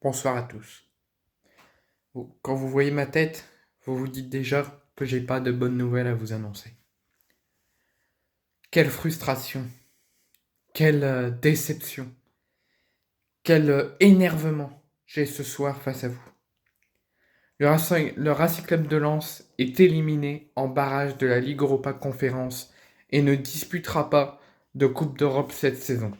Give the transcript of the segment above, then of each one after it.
Bonsoir à tous. Quand vous voyez ma tête, vous vous dites déjà que j'ai pas de bonnes nouvelles à vous annoncer. Quelle frustration, quelle déception, quel énervement j'ai ce soir face à vous. Le Racing Club de Lens est éliminé en barrage de la Ligue Europa Conférence et ne disputera pas de Coupe d'Europe cette saison.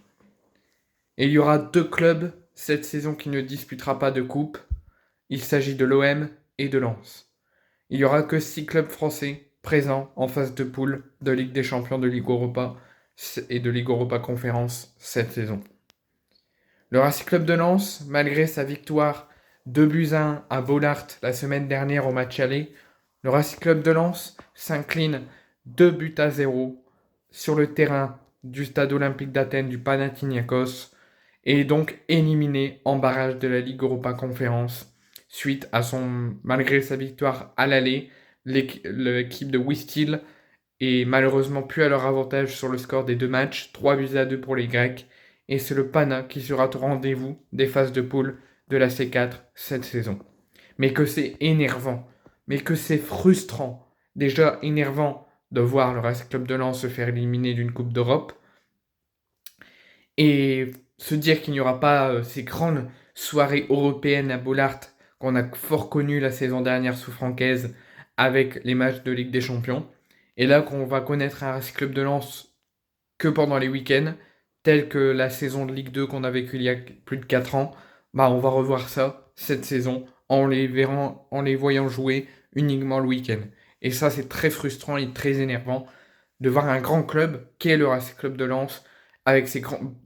Et il y aura deux clubs cette saison qui ne disputera pas de coupe. Il s'agit de l'OM et de Lens. Il n'y aura que 6 clubs français présents en phase de poule de Ligue des Champions, de Ligue Europa et de Ligue Europa Conférence cette saison. Le Racing Club de Lens, malgré sa victoire 2-1 à Bollaert la semaine dernière au match aller, le Racing Club de Lens s'incline 2-0 sur le terrain du stade olympique d'Athènes du Panathinaikos et est donc éliminé en barrage de la Ligue Europa Conférence suite à malgré sa victoire à l'aller, l'équipe de Wistil est malheureusement plus à leur avantage sur le score des deux matchs, 3-2 pour les Grecs, et c'est le Pana qui sera au rendez-vous des phases de poule de la C4 cette saison. Mais que c'est énervant, mais que c'est frustrant. Déjà énervant de voir le Racing Club de Lens se faire éliminer d'une Coupe d'Europe, et se dire qu'il n'y aura pas ces grandes soirées européennes à Bollaert qu'on a fort connues la saison dernière sous Francaise avec les matchs de Ligue des Champions. Et là qu'on va connaître un Racing Club de Lens que pendant les week-ends, tel que la saison de Ligue 2 qu'on a vécue il y a plus de 4 ans, bah on va revoir ça cette saison en les voyant jouer uniquement le week-end. Et ça c'est très frustrant et très énervant de voir un grand club qui est le Racing Club de Lens avec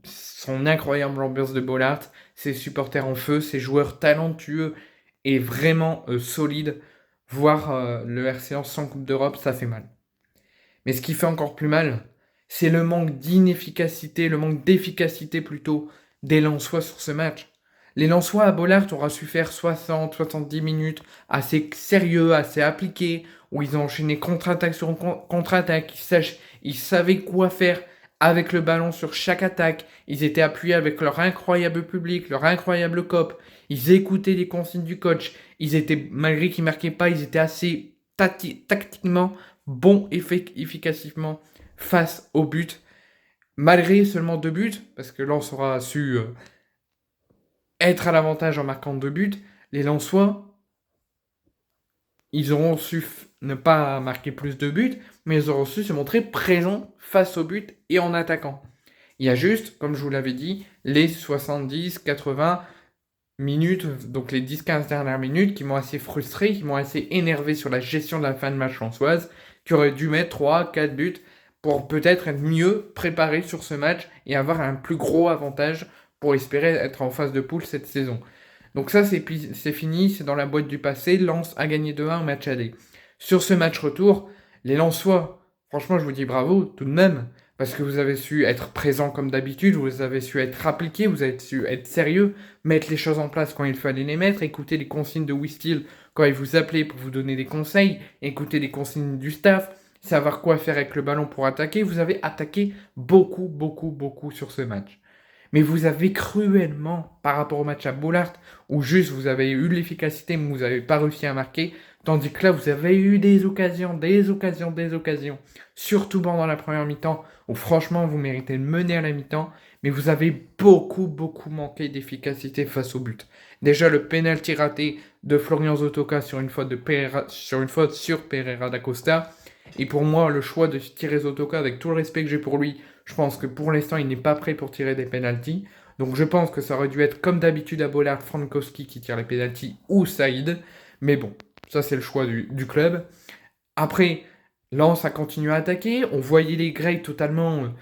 son incroyable ambiance de Bollaert, ses supporters en feu, ses joueurs talentueux et vraiment solides. Voir le RC Lens sans Coupe d'Europe, ça fait mal. Mais ce qui fait encore plus mal, c'est le manque d'inefficacité, le manque d'efficacité plutôt des Lensois sur ce match. Les Lensois à Bollaert aura su faire 60-70 minutes assez sérieux, assez appliqués, où ils ont enchaîné contre-attaque sur contre-attaque, ils savaient quoi faire avec le ballon sur chaque attaque, ils étaient appuyés avec leur incroyable public, leur incroyable cop, ils écoutaient les consignes du coach, ils étaient, malgré qu'ils marquaient pas, ils étaient assez tactiquement bons et efficacement face au but, malgré seulement 2 buts, parce que Lens aura su être à l'avantage en marquant 2 buts, les Lensois, ils auront su ne pas marquer plus de buts, mais ils auront su se montrer présents face au but et en attaquant. Il y a juste, comme je vous l'avais dit, les 70-80 minutes, donc les 10-15 dernières minutes, qui m'ont assez frustré, qui m'ont assez énervé sur la gestion de la fin de match lensoise, qui aurait dû mettre 3-4 buts pour peut-être être mieux préparé sur ce match et avoir un plus gros avantage pour espérer être en phase de poule cette saison. Donc ça, c'est fini, c'est dans la boîte du passé. Lens a gagné 2-1 au match aller. Sur ce match retour, les Lensois, franchement, je vous dis bravo tout de même, parce que vous avez su être présent comme d'habitude, vous avez su être appliqué, vous avez su être sérieux, mettre les choses en place quand il fallait les mettre, écouter les consignes de Wistil quand il vous appelait pour vous donner des conseils, écouter les consignes du staff, savoir quoi faire avec le ballon pour attaquer. Vous avez attaqué beaucoup, beaucoup, beaucoup sur ce match. Mais vous avez cruellement, par rapport au match à Bollaert, où juste vous avez eu l'efficacité, mais vous n'avez pas réussi à marquer, tandis que là, vous avez eu des occasions, surtout pendant la première mi-temps, où franchement, vous méritez de mener à la mi-temps, mais vous avez beaucoup, beaucoup manqué d'efficacité face au but. Déjà, le penalty raté de Florian Zotoka sur une faute, sur Pereira da Costa, et pour moi, le choix de tirer Zotoka, avec tout le respect que j'ai pour lui, je pense que pour l'instant, il n'est pas prêt pour tirer des pénaltys. Donc je pense que ça aurait dû être comme d'habitude à Bollaert, Frankowski qui tire les pénaltys ou Saïd. Mais bon, ça c'est le choix du club. Après, Lens a continué à attaquer. On voyait les Grecs totalement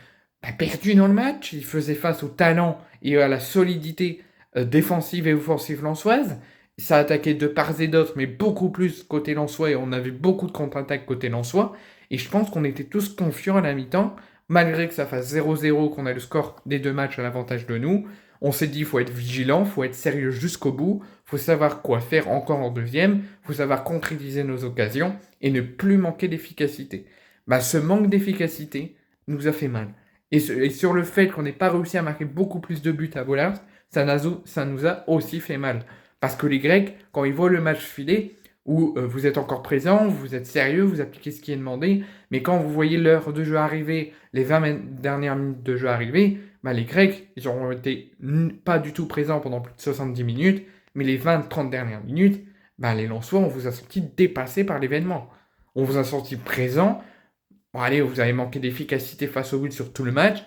perdus dans le match. Ils faisaient face au talent et à la solidité défensive et offensive lensoise. Ça attaquait de part et d'autre, mais beaucoup plus côté lensois et on avait beaucoup de contre-attaques côté lensois. Et je pense qu'on était tous confiants à la mi-temps, malgré que ça fasse 0-0, qu'on a le score des deux matchs à l'avantage de nous. On s'est dit, il faut être vigilant, il faut être sérieux jusqu'au bout, il faut savoir quoi faire encore en deuxième, il faut savoir concrétiser nos occasions et ne plus manquer d'efficacité. Bah, ce manque d'efficacité nous a fait mal. Et sur le fait qu'on n'ait pas réussi à marquer beaucoup plus de buts à Bollaert, ça nous a aussi fait mal. Parce que les Grecs, quand ils voient le match filer, où vous êtes encore présent, vous êtes sérieux, vous appliquez ce qui est demandé, mais quand vous voyez l'heure de jeu arriver, les 20 dernières minutes de jeu arriver, bah, les Grecs, ils auront été pas du tout présents pendant plus de 70 minutes, mais les 20-30 dernières minutes, bah, les Lensois, on vous a senti dépassé par l'événement. On vous a senti présent. Bon, allez, vous avez manqué d'efficacité face au but sur tout le match,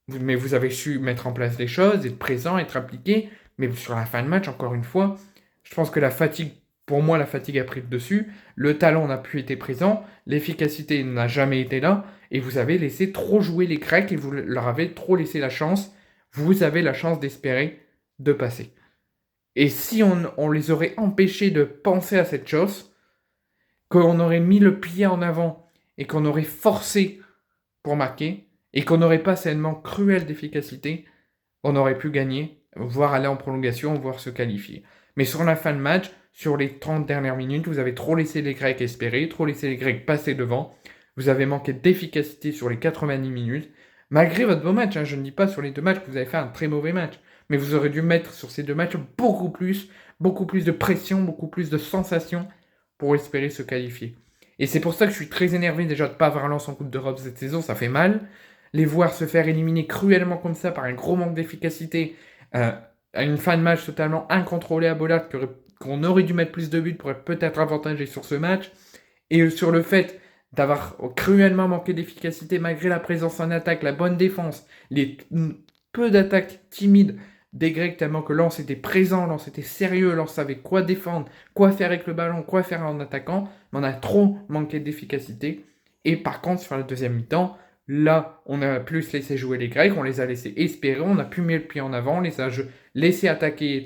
mais vous avez su mettre en place les choses, être présent, être appliqué. Mais sur la fin de match, encore une fois, je pense que la fatigue, pour moi, la fatigue a pris le dessus. Le talent n'a plus été présent, l'efficacité n'a jamais été là, et vous avez laissé trop jouer les Grecs et vous leur avez trop laissé la chance. Vous avez la chance d'espérer de passer. Et si on les aurait empêchés de penser à cette chose, qu'on aurait mis le pied en avant et qu'on aurait forcé pour marquer, et qu'on n'aurait pas cette manque cruel d'efficacité, on aurait pu gagner, voire aller en prolongation, voire se qualifier. Mais sur la fin de match, sur les 30 dernières minutes, vous avez trop laissé les Grecs espérer, trop laissé les Grecs passer devant, vous avez manqué d'efficacité sur les 90 minutes, malgré votre beau match, hein, je ne dis pas sur les deux matchs que vous avez fait un très mauvais match, mais vous aurez dû mettre sur ces deux matchs beaucoup plus de pression, beaucoup plus de sensations pour espérer se qualifier. Et c'est pour ça que je suis très énervé déjà de ne pas avoir Lens en Coupe d'Europe cette saison, ça fait mal. Les voir se faire éliminer cruellement comme ça par un gros manque d'efficacité, à une fin de match totalement incontrôlée à Bollard, qu'on aurait dû mettre plus de buts pour être peut-être avantagé sur ce match, et sur le fait d'avoir cruellement manqué d'efficacité malgré la présence en attaque, la bonne défense, les peu d'attaques timides des Grecs tellement que Lens était présent, Lens était sérieux, Lens savait quoi défendre, quoi faire avec le ballon, quoi faire en attaquant, mais on a trop manqué d'efficacité. Et par contre, sur la deuxième mi-temps, là, on a plus laissé jouer les Grecs, on les a laissés espérer, on a pu mettre le pied en avant, on les a laissé attaquer,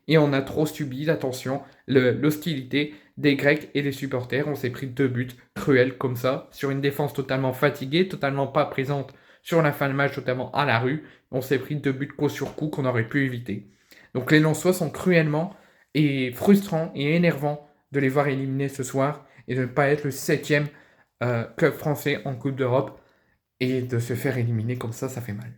et on a trop subi l'attention, l'hostilité des Grecs et des supporters. On s'est pris 2 buts cruels comme ça, sur une défense totalement fatiguée, totalement pas présente sur la fin de match, totalement à la rue. On s'est pris 2 buts coup sur coup qu'on aurait pu éviter. Donc les Lensois sont cruellement et frustrants et énervants de les voir éliminés ce soir et de ne pas être le 7e club français en Coupe d'Europe, et de se faire éliminer comme ça fait mal.